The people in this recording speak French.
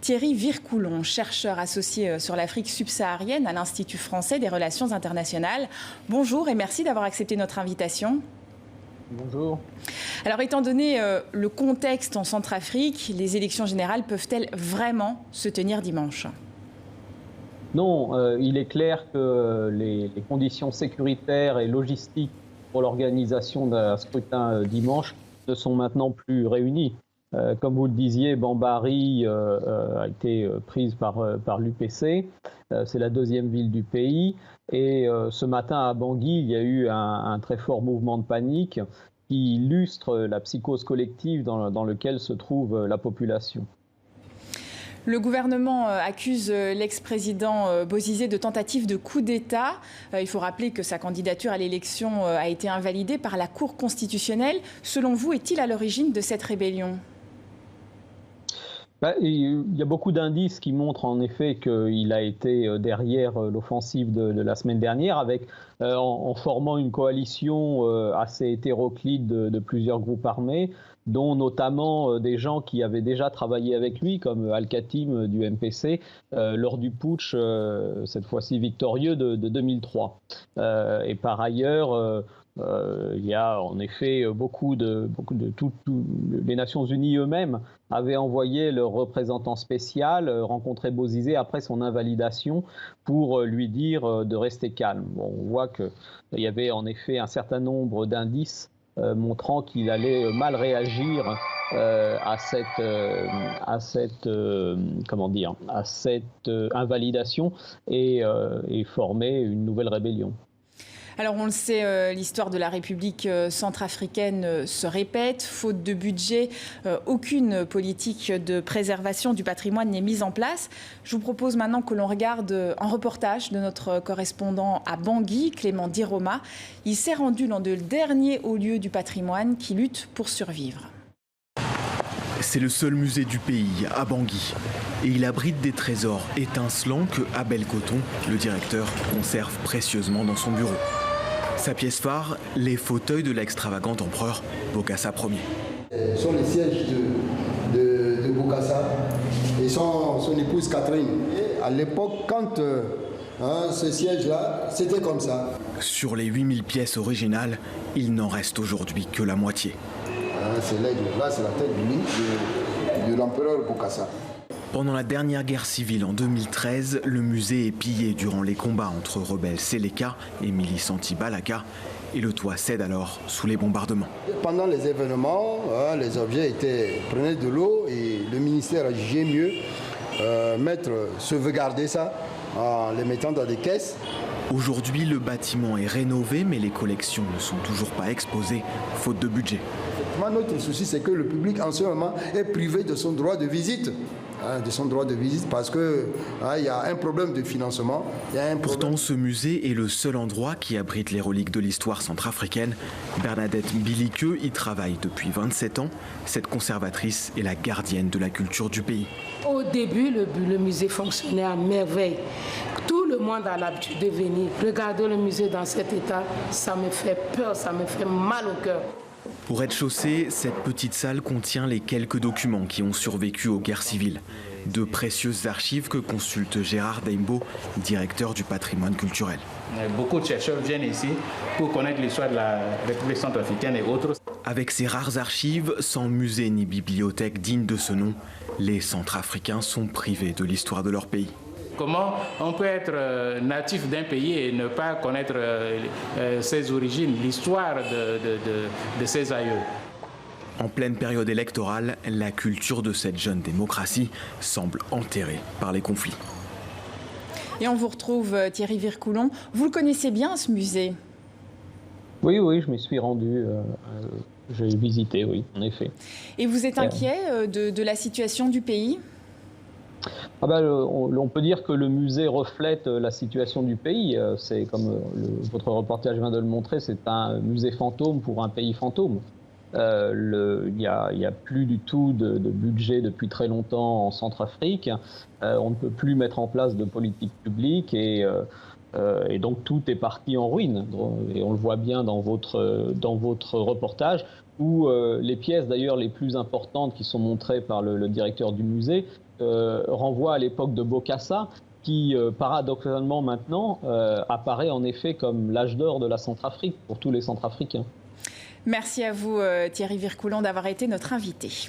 Thierry Vircoulon, chercheur associé sur l'Afrique subsaharienne à l'Institut français des relations internationales. Bonjour et merci d'avoir accepté notre invitation. Bonjour. Alors, étant donné le contexte en Centrafrique, les élections générales peuvent-elles vraiment se tenir dimanche ? Non, il est clair que les conditions sécuritaires et logistiques pour l'organisation d'un scrutin dimanche ne sont maintenant plus réunies. Comme vous le disiez, Bambari a été prise par l'UPC. C'est la deuxième ville du pays. Et ce matin à Bangui, il y a eu un très fort mouvement de panique qui illustre la psychose collective dans laquelle se trouve la population. Le gouvernement accuse l'ex-président Bozizé de tentative de coup d'État. Il faut rappeler que sa candidature à l'élection a été invalidée par la Cour constitutionnelle. Selon vous, est-il à l'origine de cette rébellion ? Il y a beaucoup d'indices qui montrent en effet qu'il a été derrière l'offensive de la semaine dernière, en formant une coalition assez hétéroclite de plusieurs groupes armés, dont notamment des gens qui avaient déjà travaillé avec lui, comme Al-Khatim du MPC, lors du putsch, cette fois-ci victorieux, de 2003. Et par ailleurs, il y a en effet les Nations Unies eux-mêmes avaient envoyé leur représentant spécial rencontrer Bozizé après son invalidation pour lui dire de rester calme. Bon, on voit qu'il y avait en effet un certain nombre d'indices montrant qu'il allait mal réagir à cette invalidation et former une nouvelle rébellion. Alors on le sait, l'histoire de la République centrafricaine se répète. Faute de budget, aucune politique de préservation du patrimoine n'est mise en place. Je vous propose maintenant que l'on regarde un reportage de notre correspondant à Bangui, Clément Diroma. Il s'est rendu dans le dernier haut lieu du patrimoine qui lutte pour survivre. C'est le seul musée du pays, à Bangui. Et il abrite des trésors étincelants que Abel Coton, le directeur, conserve précieusement dans son bureau. Sa pièce phare, les fauteuils de l'extravagant empereur Bokassa Ier. Ce sont les sièges de Bokassa et son épouse Catherine. Et à l'époque, quand ce siège-là, c'était comme ça. Sur les 8000 pièces originales, il n'en reste aujourd'hui que la moitié. C'est là, c'est la tête de l'empereur Bokassa. Pendant la dernière guerre civile en 2013, le musée est pillé durant les combats entre rebelles Séléka et milices anti-Balaka, et le toit cède alors sous les bombardements. Pendant les événements, les objets prenaient de l'eau et le ministère a jugé mieux sauvegarder ça en les mettant dans des caisses. Aujourd'hui, le bâtiment est rénové, mais les collections ne sont toujours pas exposées, faute de budget. Notre souci, c'est que le public, en ce moment, est privé de son droit de visite. Parce qu'il y a un problème de financement. Pourtant, ce musée est le seul endroit qui abrite les reliques de l'histoire centrafricaine. Bernadette Mbiliqueux y travaille depuis 27 ans. Cette conservatrice est la gardienne de la culture du pays. Au début, le musée fonctionnait à merveille. Tout le monde a l'habitude de venir. Regarder le musée dans cet état, ça me fait peur, ça me fait mal au cœur. Au rez-de-chaussée, cette petite salle contient les quelques documents qui ont survécu aux guerres civiles. De précieuses archives que consulte Gérard Deimbo, directeur du patrimoine culturel. Beaucoup de chercheurs viennent ici pour connaître l'histoire de la République centrafricaine et autres. Avec ces rares archives, sans musée ni bibliothèque digne de ce nom, les Centrafricains sont privés de l'histoire de leur pays. Comment on peut être natif d'un pays et ne pas connaître ses origines, l'histoire de ses aïeux? En pleine période électorale, la culture de cette jeune démocratie semble enterrée par les conflits. Et on vous retrouve, Thierry Vircoulon. Vous le connaissez bien, ce musée ? Oui, je m'y suis rendu. J'ai visité, oui, en effet. Et vous êtes inquiet de la situation du pays ? On peut dire que le musée reflète la situation du pays. C'est comme votre reportage vient de le montrer, c'est un musée fantôme pour un pays fantôme. Il y a plus du tout de budget depuis très longtemps en Centrafrique. On ne peut plus mettre en place de politique publique et donc tout est parti en ruine. Et on le voit bien dans votre reportage, où les pièces d'ailleurs les plus importantes qui sont montrées par le directeur du musée renvoie à l'époque de Bokassa, qui paradoxalement maintenant apparaît en effet comme l'âge d'or de la Centrafrique pour tous les Centrafricains. Merci à vous Thierry Vircoulon d'avoir été notre invité.